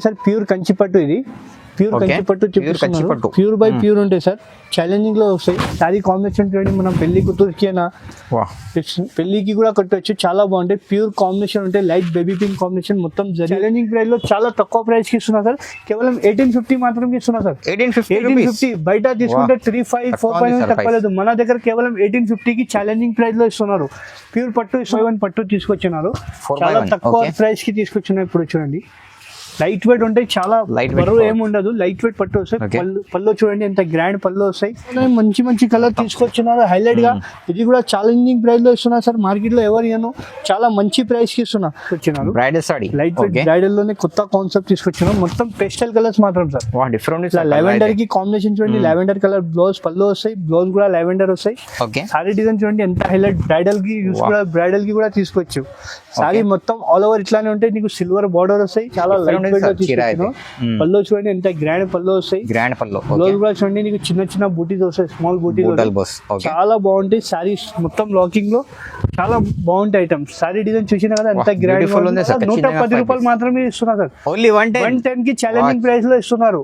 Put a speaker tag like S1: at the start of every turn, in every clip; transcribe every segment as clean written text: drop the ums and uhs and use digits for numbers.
S1: Sir pure కంచిపట్టు ఇది pure కంచిపట్టు చూపిస్తున్నాను. Pure by pure ఉంటాయి సార్. ఛాలెంజింగ్ లో వస్తాయి. సారీ కాంబినేషన్ చూడండి, మనం పెళ్లి కూతురికి అయినా పెళ్లికి కూడా కట్టవచ్చు. చాలా బాగుంటాయి. ప్యూర్ కాంబినేషన్ ఉంటాయి. లైట్ బేబీ పింక్ కాంబినేషన్ మొత్తం ఛాలెంజింగ్ ప్రైస్ లో చాలా తక్కువ ప్రైస్ కి ఇస్తున్నా సార్. కేవలం 1850 మాత్రమే ఇస్తున్నా సార్. 1850 బయట తీసుకుంటే 3-5-4 తక్కువలేదు. మన దగ్గర కేవలం 1850 కి ఛాలెంజింగ్ ప్రైస్ లో ఇస్తున్నారు. ప్యూర్ పట్టు 7 పట్టు తీసుకొచ్చినారు. చాలా తక్కువ ప్రైస్ కి తీసుకొచ్చినారు. ఇప్పుడు చూడండి లైట్ వెయిట్ ఉంటాయి. చాలా బరువు ఏమి ఉండదు. లైట్ వెయిట్ పట్టు వస్తాయి. పళ్ళు చూడండి ఎంత గ్రాండ్ పళ్ళు వస్తాయి. మంచి మంచి కలర్ తీసుకొచ్చినారు హైలైట్ గా. ఇది కూడా ఛాలెంజింగ్ ప్రైస్ లో ఇస్తున్నా సార్. మార్కెట్ లో ఎవరు ఇవ్వను. చాలా మంచి ప్రైస్ కి ఇస్తున్నా. వచ్చినారు bridal sorry light weight bridal లోనే కొత్త కాన్సెప్ట్ తీసుకొచ్చినారు. మొత్తం పేస్టల్ కలర్స్ మాత్రం సార్. లావెండర్ కి కాంబినేషన్ చూడండి. లావెండర్ కలర్ బ్లౌజ్ పళ్ళు వస్తాయి. బ్లౌజ్ కూడా లావెండర్ వస్తాయి. సారీ డిజైన్ చూడండి ఎంత హైలైట్. బ్రైడల్ కి యూస్ కూడా బ్రైడల్ కి కూడా తీసుకోవచ్చు. సారీ మొత్తం ఆల్ ఓవర్ ఇట్లానే ఉంటాయి. నీకు సిల్వర్ బార్డర్ వస్తాయి. చాలా లైట్ పళ్ళు చూడండి ఎంత గ్రాండ్ పళ్ళు వస్తాయి. గ్రాండ్ పళ్ళు బ్లౌజ్ కూడా చూడండి నీకు చిన్న చిన్న బూటీస్ వస్తాయి. స్మాల్ బూటీస్ చాలా బాగుంటాయి. సారీస్ మొత్తం లాకింగ్ లో చాలా బాగుంటాయి ఐటమ్స్. సారీ డిజైన్ చూసినా కదా ఎంత గ్రాండ్. 110 రూపాయలు మాత్రమే ఇస్తున్నారు సార్. ఓన్లీ 110 కి ఛాలెంజింగ్ ప్రైస్ లో ఇస్తున్నారు.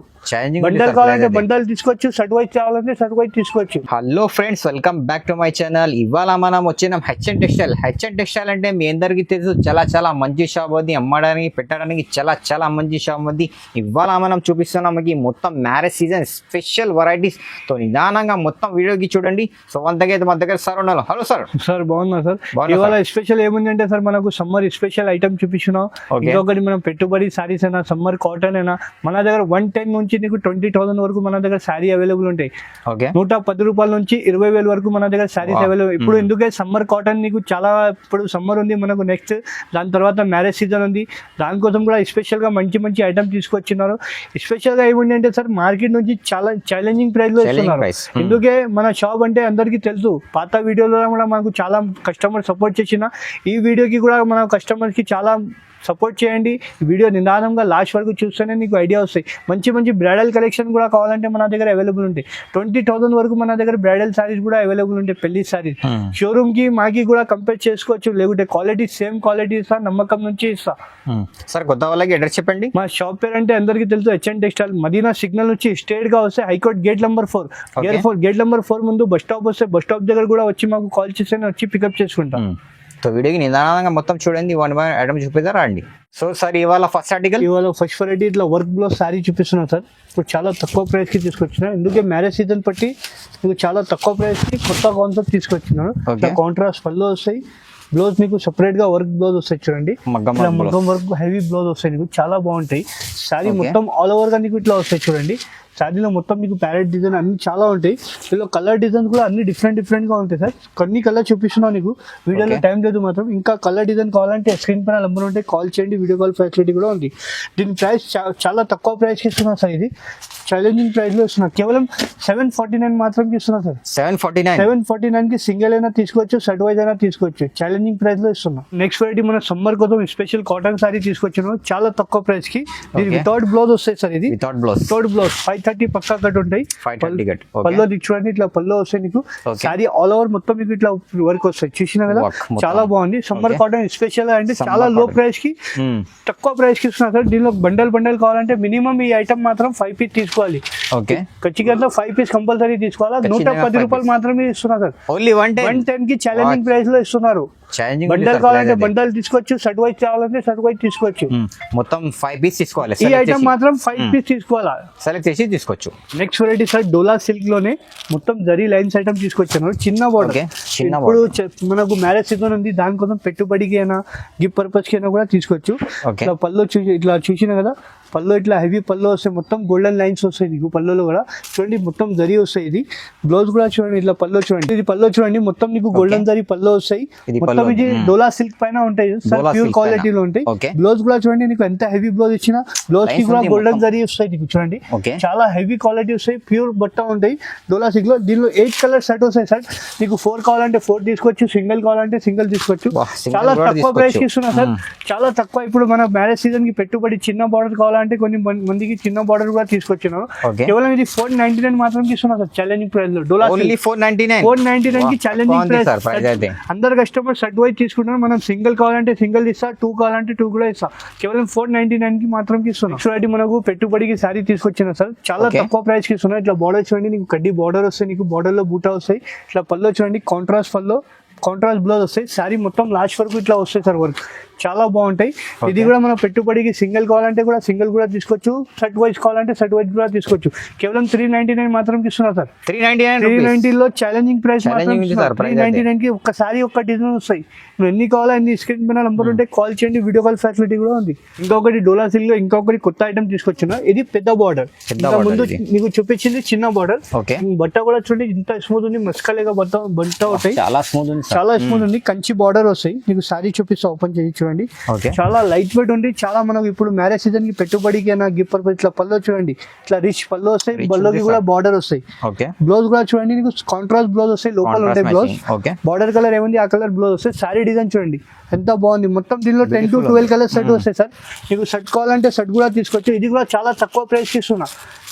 S1: బండల్ కావాలంటే బండల్ తీసుకోవచ్చు. షర్ట్ వైజ్ కావాలంటే షర్ట్ వైజ్ తీసుకోవచ్చు.
S2: Hello friends, welcome back to my channel. ఇవాళ మనం వచ్చినాం హెచ్ఎన్ టెక్స్టైల్. హెచ్ఎన్ టెక్స్టైల్ అంటే మీ అందరికీ తెలుసు, చాలా మంచి షాప్ ఉంది. అమ్మడానికి పెట్టడానికి చాలా మంచి షాప్ ఉంది. ఇవాళ మనం చూపిస్తున్నాం మీకు మొత్తం మ్యారేజ్ సీజన్ స్పెషల్ వెరైటీస్ తో నిదానంగా మొత్తం వీడియోకి చూడండి. సో అంతకైతే మన దగ్గర సార్ ఉన్నారు. Hello sir.
S1: సార్ బాగున్నా సార్. ఇవాళ స్పెషల్ ఏముంది అంటే సార్ మనకు సమ్మర్ స్పెషల్ ఐటమ్ చూపిస్తున్నాం. ఇంకొకటి మనం పెట్టుబడి సారీస్ అయినా సమ్మర్ కాటన్ అయినా మన దగ్గర 110 నుంచి నీకు 20,000 వరకు మన దగ్గర శారీ అవైలబుల్ ఉంటాయి. 110 రూపాయల నుంచి 20,000 వరకు మన దగ్గర శారీస్ అవైలబుల్. ఇప్పుడు ఎందుకే సమ్మర్ కాటన్ నీకు చాలా, ఇప్పుడు సమ్మర్ ఉంది మనకు, నెక్స్ట్ దాని తర్వాత మ్యారేజ్ సీజన్ ఉంది. దానికోసం కూడా స్పెషల్ గా మంచి ఐటమ్ తీసుకొచ్చినారు. స్పెషల్ గా ఏముంది అంటే సార్ మార్కెట్ నుంచి చాలా ఛాలెంజింగ్ ప్రైస్ లో ఇస్తున్నారు. ఎందుకే మన షాప్ అంటే అందరికీ తెలుసు. పాత వీడియోలో కూడా మనకు చాలా కస్టమర్ సపోర్ట్ చేసిన, ఈ వీడియోకి కూడా మన కస్టమర్ కి చాలా సపోర్ట్ చేయండి. వీడియో నిదానంగా లాస్ట్ వరకు చూస్తేనే నీకు ఐడియా వస్తాయి. మంచి బ్రైడల్ కలెక్షన్ కూడా కావాలంటే మన దగ్గర అవైలబుల్ ఉంటాయి. 20,000 వరకు మన దగ్గర బ్రైడల్ సారీస్ కూడా అవైలబుల్ ఉంటాయి. పెళ్లి సారీస్ షోరూమ్ కి మాకి కూడా కంపేర్ చేసుకోవచ్చు. లేకుంటే క్వాలిటీ సేమ్ క్వాలిటీ ఇస్తా, నమ్మకం నుంచి ఇస్తా.
S2: సార్ కొత్త వాళ్ళకి అడ్రస్ చెప్పండి.
S1: మా షాప్ పేరు అంటే అందరికీ తెలుసు, హెచ్ఎన్ టెక్స్టైల్. మదీనా సిగ్నల్ నుంచి స్ట్రేట్ గా వస్తే high court gate number 4 gate number 4 ముందు బస్ స్టాప్ వస్తే బస్ స్టాప్ దగ్గర కూడా వచ్చి మాకు కాల్ చేస్తే వచ్చి పికప్ చేసుకుంటాం.
S2: సో వీడియోకి నిదానంగా మొత్తం చూడండి. 1 బై ఐటమ్ చూపిస్తారా అండి. సో సార్ ఇవాళ ఫస్ట్ ఆర్టికల్,
S1: ఇవాళ ఫస్ట్ వెరైటీ ఇట్లా వర్క్ బ్లౌజ్ సారీ చూపిస్తున్నాను సార్. ఇప్పుడు చాలా తక్కువ ప్రైస్ కి తీసుకొచ్చిన. ఎందుకే మ్యారేజ్ సీజన్ బట్టి మీకు చాలా తక్కువ ప్రైస్ కి కొత్త కాన్సెప్ట్ తీసుకొచ్చినాను. కాంట్రాస్ట్ పళ్ళు వస్తాయి. బ్లౌజ్ మీకు సెపరేట్ గా వర్క్ బ్లౌజ్ వస్తాయి. చూడండి మగ్గం వర్క్ హెవీ బ్లౌజ్ వస్తాయి. నీకు చాలా బాగుంటాయి. సారీ మొత్తం ఆల్ ఓవర్ గా నీకు ఇట్లా వస్తాయి. చూడండి శారీలో మొత్తం మీకు ప్యారెట్ డిజైన్ అన్ని చాలా ఉంటాయి. ఇందులో కలర్ డిజైన్స్ కూడా అన్ని డిఫరెంట్ గా ఉంటాయి సార్. కొన్ని కలర్ చూపిస్తున్నావు నీకు, వీడియోలో టైం లేదు మాత్రం. ఇంకా కలర్ డిజైన్ కావాలంటే స్క్రీన్ పైన నెంబర్ ఉంటాయి, కాల్ చేయండి. వీడియో కాల్ ఫెసిలిటీ కూడా ఉంది. దీని ప్రైస్ చాలా తక్కువ ప్రైస్ కి ఇస్తున్నా సార్. ఇది ఛాలెంజింగ్ ప్రైస్ లో ఇస్తున్నా. కేవలం 749 మాత్రం ఇస్తున్నా సార్. 749 కి సింగిల్ అయినా తీసుకోవచ్చు, సెట్ వైజ్ అయినా తీసుకోవచ్చు. ఛాలెంజింగ్ ప్రైస్ లో ఇస్తున్నా. నెక్స్ట్ వెరైటీ మన సమ్మర్ కోసం స్పెషల్ కాటన్ సారీ తీసుకొచ్చాను చాలా తక్కువ ప్రైస్ కి. ఇది వితౌట్ బ్లౌజ్ వస్తాయి సార్. ఇది వితౌట్ బ్లౌజ్ 530 పక్కా కట్ ఉంటాయి. పళ్ళు చూడండి ఇట్లా పళ్ళు వస్తాయి నీకు. సారీ ఆల్ ఓవర్ మొత్తం మీకు ఇట్లా వర్క్ వస్తాయి. చూసినా కదా చాలా బాగుంది. సమ్మర్ కాటన్ స్పెషల్ అంటే చాలా లో ప్రైస్ కి తక్కువ ప్రైస్ కి ఇస్తున్నా సార్. దీనిలో బండల్ కావాలంటే మినిమం ఈ ఐటమ్ మాత్రం 5 పీస్ తీసుకోవాలి. ఖచ్చితంగా 5 పీస్ కంపల్సరీ తీసుకోవాలి. 110 రూపాయలు మాత్రమే ఇస్తున్నా సార్. 110 కి ఛాలెంజింగ్ ప్రైస్ లో ఇస్తున్నారు. బండల్ కావాలంటే బండల్ తీసుకోవచ్చు, షర్ట్ వైజ్ కావాలంటే షర్ట్ వైజ్ తీసుకోవచ్చు. మొత్తం
S2: 5 పీస్ తీసుకోవాలి.
S1: ఈ ఐటమ్ మాత్రం 5 పీస్ తీసుకోవాలా,
S2: సెలెక్ట్ చేసి తీసుకోవచ్చు.
S1: నెక్స్ట్ వెరైటీ సార్ డోలా సిల్క్ లోనే మొత్తం జరీ లైన్స్ ఐటమ్ తీసుకొచ్చాను. చిన్న బార్డర్. ఇప్పుడు మనకు మ్యారేజ్ సీజన్ ఉంది, దానికోసం పెట్టుబడికి అయినా గిఫ్ట్ పర్పస్ కి అయినా కూడా తీసుకోవచ్చు. ఇట్లా పళ్ళు ఇట్లా చూసినా కదా, పళ్ళు ఇట్లా హెవీ పళ్ళు వస్తాయి. మొత్తం గోల్డెన్ లైన్స్ వస్తాయి నీకు పళ్ళులో కూడా. చూడండి మొత్తం జరీ వస్తాయి. ఇది బ్లౌజ్ కూడా చూడండి ఇట్లా పళ్ళు చూడండి. ఇది పళ్ళు చూడండి మొత్తం నీకు గోల్డెన్ జరీ పళ్ళు వస్తాయి. మొత్తం ఇది డోలా సిల్క్ పైన ఉంటాయి సార్, ప్యూర్ క్వాలిటీలో ఉంటాయి. బ్లౌజ్ కూడా చూడండి నీకు ఎంత హెవీ బ్లౌజ్ ఇచ్చినా బ్లౌజ్ కి కూడా గోల్డెన్ జరీ వస్తాయి నీకు. చూడండి చాలా హెవీ క్వాలిటీ వస్తాయి. ప్యూర్ బట్ట ఉంటాయి డోలా సిల్క్ లో. దీనిలో 8 కలర్ సెట్ వస్తాయి సార్. నీకు 4 కావాలంటే 4 తీసుకోవచ్చు, సింగిల్ కావాలంటే సింగిల్ తీసుకోవచ్చు. చాలా తక్కువ ప్రైస్ కి ఇస్తున్నా సార్. చాలా తక్కువ. ఇప్పుడు మన మ్యారేజ్ సీజన్ కి పెట్టుబడి చిన్న బార్డర్ కావాలంటే కొన్ని మందికి చిన్న బార్డర్ కూడా తీసుకొచ్చినాను. కేవలం ఇది 499 మాత్రం ఇస్తున్నా సార్ ఛాలెంజింగ్ ప్రైస్ లో. డోలా 499 కి ఛాలెంజింగ్ ప్రైస్. అందరు కస్టమర్ సెట్ వైజ్ తీసుకుంటున్నాం. మనం సింగిల్ కావాలంటే సింగిల్ ఇస్తా, 2 కావాలంటే 2 కూడా ఇస్తా. కేవలం 499 కి మాత్రం ఇస్తున్నాం. చూడండి మనకు పెట్టుబడికి శారీ తీసుకొచ్చిన సార్, చాలా తక్కువ ప్రైస్ కి ఇస్తున్నా. ఇట్లా బార్డర్ చూడండి, నీకు కడ్డీ బార్డర్ వస్తాయి, నీకు బార్డర్ లో బూటా వస్తాయి. ఇట్లా పల్లో చూడండి, కాంట్రాస్ట్ పల్లో, కాంట్రాస్ట్ బ్లౌజ్ వస్తాయి. శారీ మొత్తం లాస్ట్ వరకు ఇట్లా వస్తాయి సార్ వర్క్, చాలా బాగుంటాయి. ఇది కూడా మన పెట్టుబడికి సింగిల్ కావాలంటే కూడా సింగిల్ కూడా తీసుకోవచ్చు, సెట్ వైజ్ కావాలంటే సెట్ వైజ్ కూడా తీసుకోవచ్చు. కేవలం 399 మాత్రం ఇస్తున్నారు సార్. 390 లో ఛాలెంజింగ్ ప్రైస్ 399 కి ఒక్కసారి ఒక్క డిజైన్ వస్తాయి. నువ్వు ఎన్ని కావాలో అన్ని స్క్రీన్ పైన నంబర్ ఉంటే కాల్ చేయండి, వీడియో కాల్ ఫెసిలిటీ కూడా ఉంది. ఇంకొకటి డోలా సిల్క్ లో ఇంకొకటి కొత్త ఐటమ్ తీసుకొచ్చిన, ఇది పెద్ద బార్డర్. ముందు నీకు చూపించింది చిన్న బార్డర్, బట్ట కూడా చూడండి ఇంత స్మూత్ ఉంది, మస్కలేగా బట్ట అవుతాయి, చాలా స్మూత్ ఉంది. కంచి బార్డర్ వస్తాయి. నీకు సారీ చూపిస్తా, ఓపెన్ చేసి చూడండి. చాలా లైట్ వెయిట్ ఉంది. చాలా మనకు ఇప్పుడు మ్యారేజ్ సీజన్ కి పెట్టుబడికి అయినా గిఫ్ట్ పర్పస్ ఇట్లా పల్లో చూడండి, ఇట్లా రిచ్ పల్లో వస్తాయి, పల్లోకి కూడా బార్డర్ వస్తాయి. బ్లౌజ్ కూడా చూడండి, నీకు కాంట్రాస్ట్ బ్లౌజ్ వస్తాయి, లోపల ఉంటాయి బ్లౌజ్. బార్డర్ కలర్ ఏముంది ఆ కలర్ బ్లౌజ్ వస్తాయి. సారీ డిజైన్ చూడండి ఎంత బాగుంది. మొత్తం దీనిలో 10 to 12 కలర్ సెట్ వస్తాయి సార్. నీకు సెట్ కావాలంటే సెట్ కూడా తీసుకోవచ్చు. ఇది కూడా చాలా తక్కువ ప్రైస్ కి ఇస్తున్నా.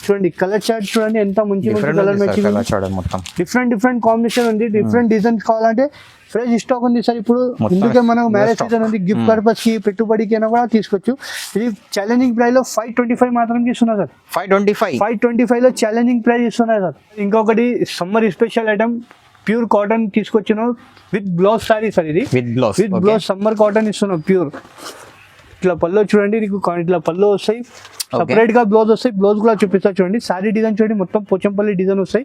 S1: చూడండి కలర్ చార్ట్ చూడండి, ఎంత మంచి కలర్ మ్యాచింగ్, డిఫరెంట్ కాంబినేషన్ ఉంది. డిఫరెంట్ డిజైన్స్ కావాలంటే ఫ్రెష్ స్టాక్ ఉంది సార్ ఇప్పుడు. ఇందుకే మనం మ్యారేజ్ సీజన్ ఉంది, గిఫ్ట్ పర్పస్ కి పెట్టుబడికి అయినా కూడా తీసుకోవచ్చు. ఇది ఛాలెంజింగ్ ప్రైస్ లో 525 మాత్రం ఇస్తున్నా సార్. 525 లో ఛాలెంజింగ్ ప్రైస్ ఇస్తున్నా సార్. ఇంకొకటి summer special item pure cotton తీసుకొచ్చిన విత్ బ్లౌజ్ సారీ సార్. ఇది విత్ బ్లౌజ్ సమ్మర్ కాటన్ ఇస్తున్నాం ప్యూర్. ఇట్లా పల్లో చూడండి, నీకు ఇట్లా పల్లో వస్తాయి, సపరేట్ గా బ్లౌజ్ వస్తాయి. బ్లౌజ్ కూడా చూపిస్తా చూడండి. సారీ డిజైన్ చూడండి, మొత్తం పోచంపల్లి డిజైన్ వస్తాయి,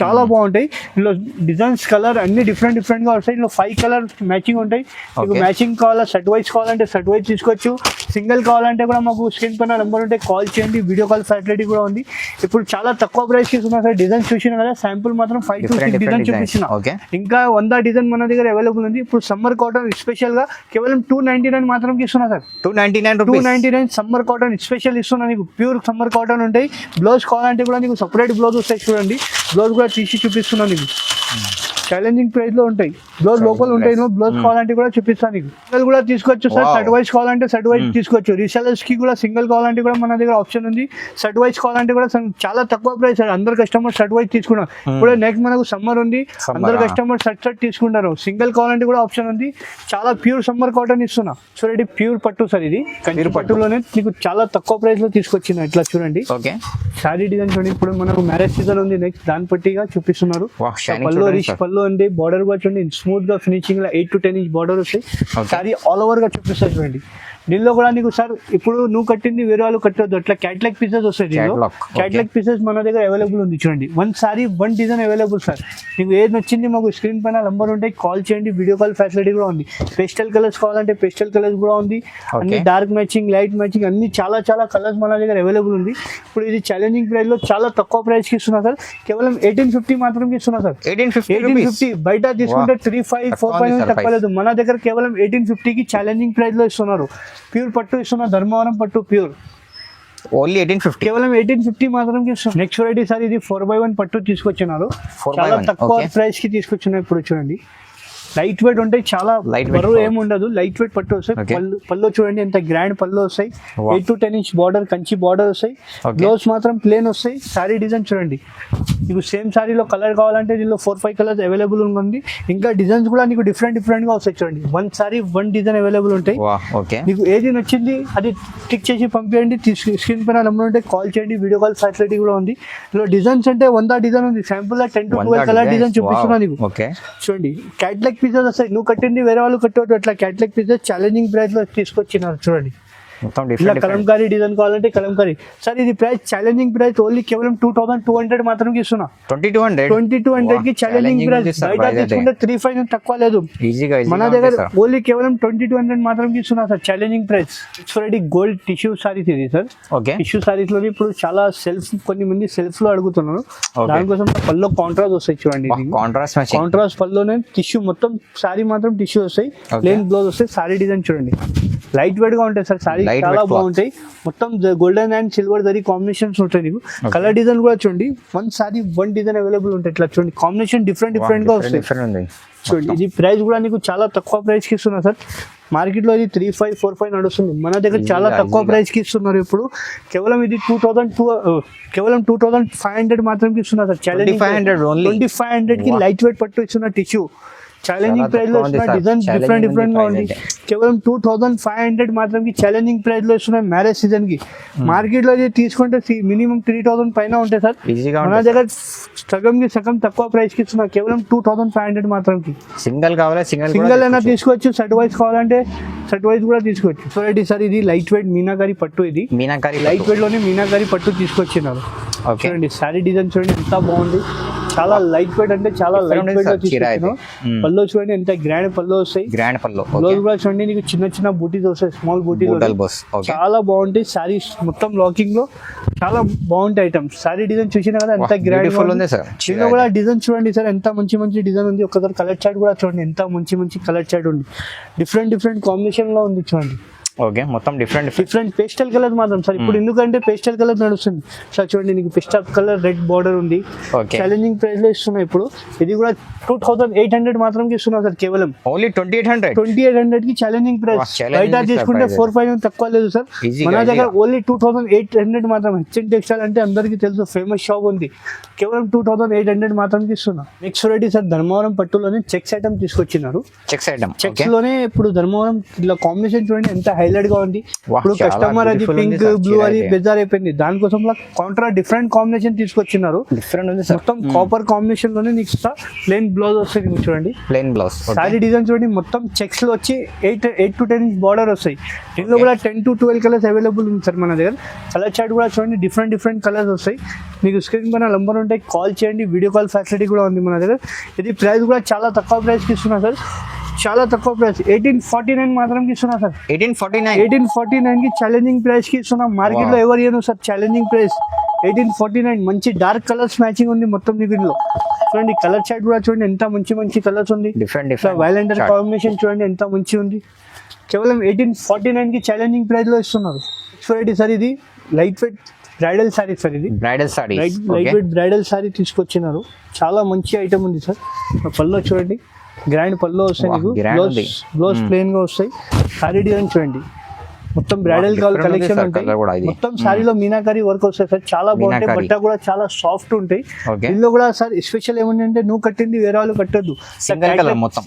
S1: చాలా బాగుంటాయి. ఇందులో డిజైన్స్ కలర్ అన్ని డిఫరెంట్ గా వస్తాయి. ఇందులో 5 కలర్ మ్యాచింగ్ ఉంటాయి. మీకు మ్యాచింగ్ కావాలా, సెట్ వైజ్ కావాలంటే సెట్ వైజ్ తీసుకోవచ్చు. సింగిల్ కావాలంటే కూడా మాకు స్క్రీన్ పైన నెంబర్ ఉంటే కాల్ చేయండి, వీడియో కాల్ ఫెసిలిటీ కూడా ఉంది. ఇప్పుడు చాలా తక్కువ ప్రైస్ కి ఇస్తున్నా సార్. డిజైన్ చూసిన కదా, శాంపుల్ మాత్రం 5 to 6 డిజైన్ చూపించిన. ఇంకా 100 డిజైన్ మన దగ్గర అవైలబుల్ ఉంది. ఇప్పుడు సమ్మర్ కాటన్ స్పెషల్ గా కేవలం 299 మాత్రం ఇస్తున్నా సార్. 299 సమ్మర్ కాటన్ స్పెషల్ ఇస్తున్నా. నీకు ప్యూర్ సమ్మర్ కాటన్ ఉంటాయి. బ్లౌజ్ కావాలంటే కూడా నీకు సపరేట్ బ్లౌజ్ వస్తాయి చూడండి. బ్లౌజ్ కూడా తీసి చూపిస్తున్నా నీకు. ఛాలెంజింగ్ ప్రైస్ లో ఉంటాయి. బ్లౌజ్ లోపల ఉంటాయి. బ్లౌజ్ కావాలంటే కూడా చూపిస్తాను నీకు. సింగిల్ కూడా తీసుకోవచ్చు సార్. సెట్ వైజ్ కావాలంటే సెట్ వైజ్ తీసుకోవచ్చు. రీసెలర్స్ కి కూడా సింగిల్ కావాలంటే కూడా మన దగ్గర ఆప్షన్ ఉంది. సెట్ వైజ్ కావాలంటే కూడా చాలా తక్కువ ప్రైస్. అందరు కస్టమర్ సెట్ వైజ్ తీసుకున్నారు. ఇప్పుడు నెక్స్ట్ మనకు సమ్మర్ ఉంది, అందరు కస్టమర్ సెట్ తీసుకుంటారు. సింగిల్ కావాలంటే కూడా ఆప్షన్ ఉంది. చాలా ప్యూర్ సమ్మర్ కాటన్ ఇస్తున్నా. చూడండి ప్యూర్ పట్టు సార్. ఇది కంచి పట్టులోనే నీకు చాలా తక్కువ ప్రైస్ లో తీసుకొచ్చిన. ఇట్లా చూడండి సారీ డిజైన్ చూడండి. ఇప్పుడు మనకు మ్యారేజ్ సీజన్ ఉంది, నెక్స్ట్ దాని పట్టిగా చూపిస్తున్నారు. పల్లో రిచ్ పల్లో ఉంది. బార్డర్ కూడా చూడండి స్మూత్ గా ఫినిషింగ్ లో 8 to 10 ఇంచ్ బార్డర్ వస్తాయి. సారీ ఆల్ ఓవర్ గా చూపిస్తారు చూడండి. దీనిలో కూడా నీకు సార్ ఇప్పుడు నువ్వు కట్టింది వేరే వాళ్ళు కట్టొద్దు, అట్లా క్యాట్లాగ్ పీసెస్ వస్తాయి. దీనిలో క్యాట్లాగ్ పీసెస్ మన దగ్గర అవైలబుల్ ఉంది చూడండి. 1 సారీ 1 డిజైన్ అవైలబుల్ సార్. నీకు ఏది నచ్చింది మాకు స్క్రీన్ పైన నంబర్ ఉంటాయి, కాల్ చేయండి. వీడియో కాల్ ఫెసిలిటీ కూడా ఉంది. పేస్టల్ కలర్స్ కావాలంటే పేస్టల్ కలర్స్ కూడా ఉంది. అన్ని డార్క్ మ్యాచింగ్, లైట్ మ్యాచింగ్ అన్ని చాలా కలర్స్ మన దగ్గర అవైలబుల్ ఉంది. ఇప్పుడు ఇది ఛాలెంజింగ్ ప్రైస్ లో చాలా తక్కువ ప్రైస్ కి ఇస్తున్నా సార్. కేవలం 1850 మాత్రం ఇస్తున్నా సార్. 1850 బయట తీసుకుంటే 3500, 4000 తక్కువ లేదు. మన దగ్గర కేవలం 1850 కి ఛాలెంజింగ్ ప్రైస్ లో ఇస్తున్నారు. ప్యూర్ పట్టు ఇస్తున్నా, ధర్మవరం పట్టు ప్యూర్.
S2: ఓన్లీ 1850,
S1: కేవలం 1850 మాత్రం ఇస్తున్నా. నెక్స్ట్ వెరైటీ సార్ ఇది 4x1 పట్టు తీసుకొచ్చినారు. చాలా తక్కువ ప్రైస్ కి తీసుకొచ్చినారు. ఇప్పుడు చూడండి లైట్ వెయిట్ ఉంటాయి, చాలా బరువు ఏమి ఉండదు. లైట్ వెయిట్ పట్టు వస్తాయి. పళ్ళు చూడండి ఎంత గ్రాండ్ పళ్ళు వస్తాయి. 8 to 10 inch border, Kanchi border వస్తాయి. బ్లౌజ్ మాత్రం ప్లేన్ వస్తాయి. సారీ డిజైన్ చూడండి. నీకు సేమ్ సారీలో కలర్ కావాలంటే దీనిలో 4-5 కలర్స్ అవైలబుల్ ఉంది. ఇంకా డిజైన్స్ కూడా నీకు డిఫరెంట్ గా వస్తాయి చూడండి. 1 సారీ 1 డిజైన్ అవైలబుల్ ఉంటాయి. నీకు ఏది నచ్చింది అది టిక్ చేసి పంపించండి. స్క్రీన్ పైన నెంబర్ ఉంటే కాల్ చేయండి. వీడియో కాల్ ఫెసిలిటీ కూడా ఉంది. ఇందులో డిజైన్స్ అంటే 100 డిజైన్ ఉంది. శాంపుల్ గా 10 to 12 కలర్ డిజైన్ చూపిస్తున్నా నీకు. చూడండి క్యాట్లాగ్ పీసెస్ వస్తాయి. నువ్వు కట్టింది వేరే వాళ్ళు కట్టవద్దు. అట్లా క్యాట్లాగ్ పీసెస్ ఛాలెంజింగ్ ప్రైస్ లో తీసుకొచ్చినారు చూడండి. ఇలా కలంకారీ డిజైన్ కావాలంటే కలంకారీ. సార్ ఇది ప్రైస్ ఛాలెంజింగ్ ప్రైస్ ఓన్లీ కేవలం 2200 మాత్రం ఇస్తున్నా. 2200 కి ఛాలెంజింగ్ ప్రైస్. బయట తీసుకుంటే 3500 తక్కువ లేదు. మన దగ్గర ఓన్లీ కేవలం 2200 మాత్రం ఇస్తున్నా sir challenging price. It's gold tissue saris ఇది సార్. టిష్యూ సారీస్ లో ఇప్పుడు చాలా కొన్ని మంది సెల్ఫ్ లో అడుగుతున్నారు. దానికోసం పల్లో కాంట్రాస్ట్ వస్తాయి చూడండి. కాంట్రాస్ట్ పల్లోనే టిష్యూ మొత్తం సారీ మాత్రం టిష్యూ వస్తాయి. ప్లేన్ బ్లౌజ్ వస్తాయి. సారీ డిజైన్ చూడండి లైట్ వెయిట్ గా ఉంటాయి సార్. సారీ చాలా బాగుంటాయి. మొత్తం golden and silver zari combinations ఉంటాయి. నీకు కలర్ డిజైన్ కూడా చూడండి. 1 సారీ 1 డిజైన్ అవైలబుల్ ఉంటాయి. ఇట్లా చూడండి కాంబినేషన్ డిఫరెంట్ గా వస్తాయి చూడండి. ఇది ప్రైస్ కూడా నీకు చాలా తక్కువ ప్రైస్ కి ఇస్తున్నా సార్. మార్కెట్ లో ఇది 3545 నడుస్తుంది. మన దగ్గర చాలా తక్కువ ప్రైస్ కి ఇస్తున్నారు. ఇప్పుడు కేవలం ఇది 2500 మాత్రం ఇస్తున్నారు సార్. ఛాలెంజింగ్ 2500 కి లైట్ వెయిట్ పట్టు ఇస్తున్న టిష్యూ. ఛాలెంజింగ్ ప్రైస్ లో ఇస్తున్న డిజైన్స్ డిఫరెంట్ గా ఉంది. కేవలం 2500 మాత్రం ఛాలెంజింగ్ ప్రైస్ లో ఇస్తున్న మ్యారేజ్ సీజన్ కి. మార్కెట్ లో తీసుకుంటే మినిమం 3000 పైన ఉంటాయి సార్. మన దగ్గర సగం తక్కువ ప్రైస్ కి ఇస్తున్నా, కేవలం 2500 మాత్రం.
S2: సింగిల్ కావాలి
S1: సింగిల్ అయినా తీసుకోవచ్చు, సెట్ వైజ్ కావాలంటే సెట్ వైజ్ కూడా తీసుకోవచ్చు. సో సార్ ఇది లైట్ వెయిట్ మీనాకారి పట్టు, ఇది లైట్ వెయిట్ లోనే మీనాకారి పట్టు తీసుకొచ్చినారు. చూడండి సారీ డిజైన్ చూడండి ఎంత బాగుంది, చాలా లైట్ వెయిట్ అంటే చాలా లైట్ వెయిట్ లో తీసుకొచ్చాను. పళ్ళు చూడండి ఎంత గ్రాండ్ పళ్ళు వస్తాయి,
S2: గ్రాండ్ పళ్ళు.
S1: బ్లౌజ్ కూడా చూడండి నీకు చిన్న బూటీస్ వస్తాయి, స్మాల్ బూటీస్, చాలా బాగుంటాయి. సారీస్ మొత్తం లాకింగ్ లో చాలా బాగుంటాయి ఐటమ్స్. సారీ డిజైన్ చూసినా కదా ఎంత గ్రాండ్ ఉంది సార్. దీనిలో కూడా డిజైన్ చూడండి సార్ ఎంత మంచి డిజైన్ ఉంది. ఒకసారి కలర్ చార్ట్ కూడా చూడండి ఎంత మంచి కలర్ చార్ట్ ఉంది. డిఫరెంట్ కాంబినేషన్ లో ఉంది చూడండి.
S2: ఓకే, మొత్తం డిఫరెంట్
S1: పేస్టల్ కలర్ మాత్రం సార్. ఇప్పుడు ఎందుకంటే పేస్టల్ కలర్ నడుస్తుంది సార్. చూడండి నీకు పేస్టల్ కలర్ రెడ్ బార్డర్ ఉంది. ఛాలెంజింగ్ ప్రైస్ లో ఇస్తున్నాయి ఇప్పుడు. ఇది కూడా 2800 మాత్రం ఇస్తున్నా సార్. కేవలం
S2: ఓన్లీ
S1: 2800 కి ఛాలెంజింగ్ ప్రైస్. బయట తీసుకుంటే 4-5 తక్కువ లేదు సార్. మన దగ్గర ఓన్లీ 2800 మాత్రం. హెచ్ఎన్ టెక్స్టైల్ అంటే అందరికి తెలుసు, ఫేమస్ షాప్ ఉంది. కేవలం 2800 మాత్రం ఇస్తున్నా. నెక్స్ట్ వెరైటీ సార్ ధర్మవరం పట్టులోనే చెక్స్ ఐటమ్ తీసుకొచ్చినారు. చెక్స్ లోనే ఇప్పుడు ధర్మవరం ఇలా కాంబినేషన్ చూడండి ఎంత హైలైట్ గా ఉంది. ఇప్పుడు కస్టమర్ అది పింక్ బ్లూ అది బెజార్ అయిపోయింది, దానికోసం కాంట్రా డిఫరెంట్ కాంబినేషన్ తీసుకొచ్చినారు. మొత్తం కాపర్ కాంబినేషన్ లోనే నీకు ప్లెయిన్ బ్లౌజ్ వస్తుంది చూడండి.
S2: ప్లెయిన్ బ్లౌజ్
S1: సారీ డిజైన్ చూడండి మొత్తం చెక్స్ లో వచ్చి 8 to 10 ఇంచ్ బార్డర్ వస్తాయి. దీనిలో కూడా 10 to 12 కలర్స్ అవైలబుల్ ఉంది సార్ మన దగ్గర. కలర్ చార్ట్ కూడా చూడండి డిఫరెంట్ కలర్స్ వస్తాయి. మీకు స్క్రీన్ పైన నంబర్ ఉంటాయి, కాల్ చేయండి. వీడియో కాల్ ఫెసిలిటీ కూడా ఉంది మన దగ్గర. ఇది ప్రైస్ కూడా చాలా తక్కువ ప్రైస్ కి ఇస్తున్నా సార్. చాలా తక్కువ ప్రైస్ 1849 మాత్రం ఇస్తున్నా సార్. 1849 కి ఛాలెంజింగ్ ప్రైస్ కి ఇస్తున్నా. మార్కెట్ లో ఎవరు ఇయ్యను సార్ ఛాలెంజింగ్ ప్రైస్. 1849 మంచి డార్క్ కలర్స్ మ్యాచింగ్ ఉంది మొత్తం దీనిలో. చూడండి కలర్ చార్ట్ కూడా చూడండి ఎంత మంచి కలర్స్ ఉంది.
S2: డిఫరెంట్
S1: వైలెండర్ కాంబినేషన్ చూడండి ఎంత మంచి ఉంది. కేవలం 1849 కి ఛాలెంజింగ్ ప్రైస్ లో ఇస్తున్నారు. చూడండి సార్ ఇది light weight bridal sorry sir. ఇది లైట్ వెయిట్ బ్రైడల్ సారీ తీసుకొచ్చినారు. చాలా మంచి ఐటమ్ ఉంది సార్. పళ్ళు చూడండి గ్రాండ్ పళ్ళు వస్తాయి నీకు. బ్లౌజ్ ప్లెయిన్ గా వస్తాయి. సారీ డిజైన్ చూడండి మొత్తం బ్రైడల్ కలెక్షన్ ఉంటాయి. మొత్తం సారీలో మీనాకారి వర్క్ వస్తాయి సార్. చాలా బాగుంటాయి. బట్ట కూడా చాలా సాఫ్ట్ ఉంటాయి. ఇందులో కూడా సార్ స్పెషల్ ఏమంటే అంటే నువ్వు కట్టింది వేరే వాళ్ళు కట్టద్దు.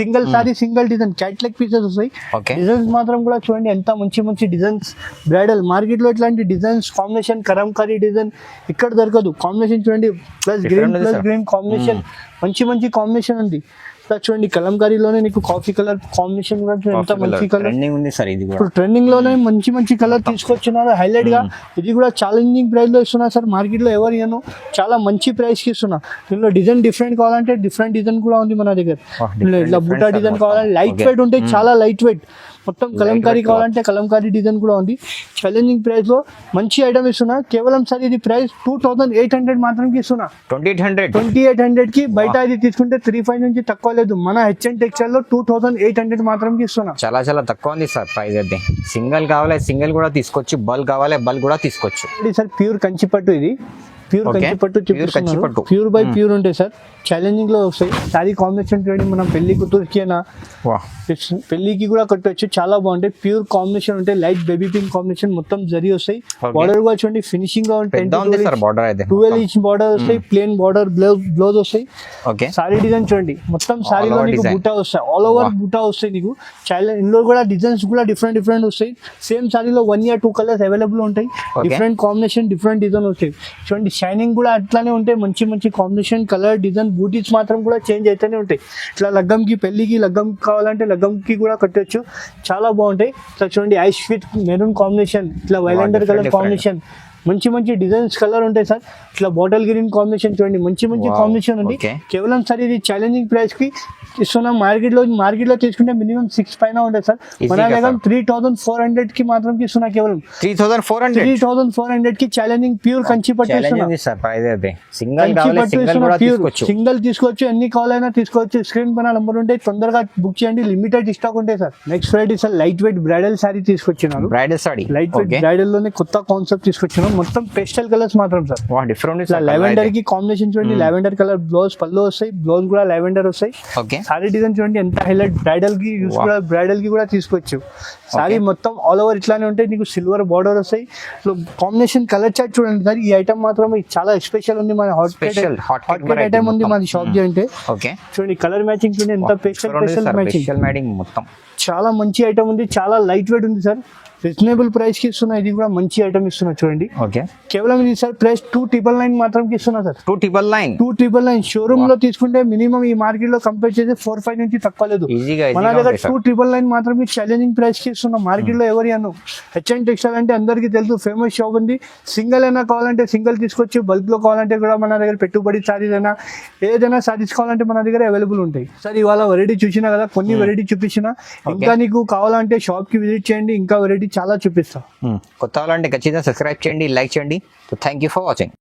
S1: Single sorry single design catalogue pieces వస్తాయి. డిజైన్స్ మాత్రం కూడా చూడండి ఎంత మంచి డిజైన్స్. బ్రైడల్ మార్కెట్ లో ఇట్లాంటి డిజైన్స్ కాంబినేషన్ కరంకారీ డిజైన్ ఇక్కడ దొరకదు. కాంబినేషన్ చూడండి ప్లస్ గ్రీన్ కాంబినేషన్ మంచి కాంబినేషన్ ఉంది. చూడండి కలంకారీలోనే నీకు కాఫీ కలర్ కాంబినేషన్ కూడా ఎంత మంచి కలర్
S2: ఉంది సార్. ఇది
S1: ఇప్పుడు ట్రెండింగ్ లోనే మంచి కలర్ తీసుకొచ్చినారు హైలైట్ గా. ఇది కూడా ఛాలెంజింగ్ ప్రైస్ లో ఇస్తున్నా సార్. మార్కెట్ లో ఎవరు ఇయ్యను, చాలా మంచి ప్రైస్ కి ఇస్తున్నా. దీనిలో డిజైన్ డిఫరెంట్ కావాలంటే డిఫరెంట్ డిజైన్ కూడా ఉంది మన దగ్గర. ఇట్లా బుట్టా డిజైన్ కావాలంటే లైట్ వెయిట్ ఉంటాయి, చాలా లైట్ వెయిట్. మొత్తం కలంకారీ కావాలంటే కలంకారీ డిజైన్ కూడా ఉంది. ఛాలెంజింగ్ ప్రైస్ లో మంచి ఐటమ్ ఇస్తున్నా. కేవలం సార్ ఇది ప్రైస్ 2800 మాత్రం ఇస్తున్నా. 2800 కి. బయట ఇది తీసుకుంటే 35 నుంచి తక్కువ లేదు. మన హెచ్ఎన్ టెక్స్టైల్ లో 2800 మాత్రం ఇస్తున్నా.
S2: చాలా తక్కువ ఉంది సార్ ప్రైస్ అయితే. సింగిల్ కావాలి సింగిల్ కూడా తీసుకోవచ్చు, బల్క్ కావాలి బల్క్ కూడా తీసుకోవచ్చు.
S1: సార్ ప్యూర్ కంచి పట్టు, ఇది ప్యూర్ కంచి పట్టు చూపిస్తున్నారు. ప్యూర్ బై ప్యూర్ ఉంటాయి సార్. ఛాలెంజింగ్ లో వస్తాయి. సారీ కాంబినేషన్ చూడండి మనం పెళ్లి కూతురికి అయినా పెళ్లికి కూడా కట్టవచ్చు. చాలా బాగుంటాయి. ప్యూర్ కాంబినేషన్ ఉంటాయి. లైట్ బేబీ పింక్ కాంబినేషన్ మొత్తం జరీ వస్తాయి. బార్డర్ కూడా చూడండి ఫినిషింగ్ గా ఉంటాయి. 12 ఇంచ్ బార్డర్ వస్తాయి. ప్లేన్ బార్డర్ బ్లౌజ్ వస్తాయి. సారీ డిజైన్ చూడండి మొత్తం సారీలో నీకు బూటా వస్తాయి. ఆల్ ఓవర్ బూటా వస్తాయి నీకు. ఇందులో కూడా డిజైన్స్ కూడా డిఫరెంట్ వస్తాయి. సేమ్ సారీలో 1 or 2 కలర్స్ అవైలబుల్ ఉంటాయి. డిఫరెంట్ కాంబినేషన్ డిఫరెంట్ డిజైన్ వస్తాయి. చూడండి షైనింగ్ కూడా అట్లానే ఉంటాయి. మంచి కాంబినేషన్ కలర్ డిజైన్ బూటీస్ మాత్రం కూడా చేంజ్ అయితేనే ఉంటాయి. ఇట్లా లగ్గంకి పెళ్లికి లగ్గం కావాలంటే లగ్గంకి కూడా కట్టొచ్చు. చాలా బాగుంటాయి. ఇట్లా చూడండి ఐస్ విత్ మెరూన్ కాంబినేషన్, ఇట్లా వైలెండర్ కలర్ కాంబినేషన్ మంచి డిజైన్స్ కలర్ ఉంటాయి సార్. ఇట్లా బాటిల్ గ్రీన్ కాంబినేషన్ చూడండి మంచి కాంబినేషన్ ఉంది. కేవలం సార్ ఇది ఛాలెంజింగ్ ప్రైస్ కి ఇస్తున్నాం. మార్కెట్ లో తీసుకుంటే మినిమం 6 పైన ఉంటుంది సార్. మన దగ్గర 3400 కి మాత్రం ఇస్తున్నా. కేవలం 3400 కి ఛాలెంజింగ్ ప్యూర్ కంచి పట్టు సింగిల్ తీసుకోవచ్చు. ఎన్ని కావాలైనా తీసుకోవచ్చు. స్క్రీన్ పైన నంబర్ ఉంటాయి, తొందరగా బుక్ చేయండి. లిమిటెడ్ స్టాక్ ఉంటాయి sir. Next variety sir light weight bridal sorry తీసుకొచ్చినారు. లైట్ వెయిట్ బ్రైడల్ లోనే కొత్త కాన్సెప్ట్ తీసుకొచ్చినాం. మొత్తం పేస్టల్ కలర్స్ మాత్రం సార్.
S2: డిఫరెంట్
S1: లెవెండర్ కి కాంబినేషన్ చూడండి. లెవెండర్ కలర్ బ్లౌజ్ పళ్ళు వస్తాయి. బ్లౌజ్ కూడా లెవెండర్ వస్తాయి. సారీ డిజైన్ చూడండి ఎంత హైలైట్, బ్రైడల్ కి యూస్ కూడా, బ్రైడల్ కి కూడా తీసుకోవచ్చు. సారీ మొత్తం ఆల్ ఓవర్ ఇట్లానే ఉంటాయి, నీకు సిల్వర్ బార్డర్ వస్తాయి. కాంబినేషన్ కలర్ చార్ట్ చూడండి సార్. ఈ ఐటమ్ మాత్రం చాలా స్పెషల్ ఉంది, మన హాట్ ఐటమ్ ఉంది మన షాప్ కి. అంటే చూడండి కలర్ మ్యాచింగ్ చూడండి ఎంత స్పెషల్ మ్యాచింగ్
S2: మొత్తం.
S1: చాలా మంచి ఐటమ్ ఉంది, చాలా లైట్ వెయిట్ ఉంది సార్. రీజనబుల్ ప్రైస్ కి ఇస్తున్నా, ఇది కూడా మంచి ఐటమ్ ఇస్తున్నా చూడండి. కేవలం ఇది సార్ ప్రైస్ 299 మాత్రం ఇస్తున్నా సార్. 299 షోరూమ్ లో తీసుకుంటే మినిమం ఈ మార్కెట్ లో కంపేర్ చేస్తే 4-5 నుంచి తక్కువ లేదు. మన దగ్గర 299 మాత్రం ఛాలెంజింగ్ ప్రైస్ కి ఇస్తున్నా. మార్కెట్ లో ఎవరి అను హెచ్ఎన్ టెక్స్టైల్ అంటే అందరికీ తెలుసు, ఫేమస్ షాప్ ఉంది. సింగిల్ అయినా కావాలంటే సింగిల్ తీసుకోవచ్చు, బల్క్ లో కావాలంటే కూడా మన దగ్గర పెట్టుబడి సారీస్ అయినా ఏదైనా సారీస్ కావాలంటే మన దగ్గర అవైలబుల్ ఉంటాయి. సార్ ఇవాళ వెరైటీ చూసినా కదా, కొన్ని వెరైటీ చూపించిన, ఇంకా నీకు కావాలంటే షాప్ కి విజిట్ చేయండి, ఇంకా వెరైటీ చాలా చూపిస్తా.
S2: కొత్త వాళ్ళంటే ఖచ్చితంగా సబ్స్క్రైబ్ చేయండి, లైక్ చేయండి. Thank you for watching.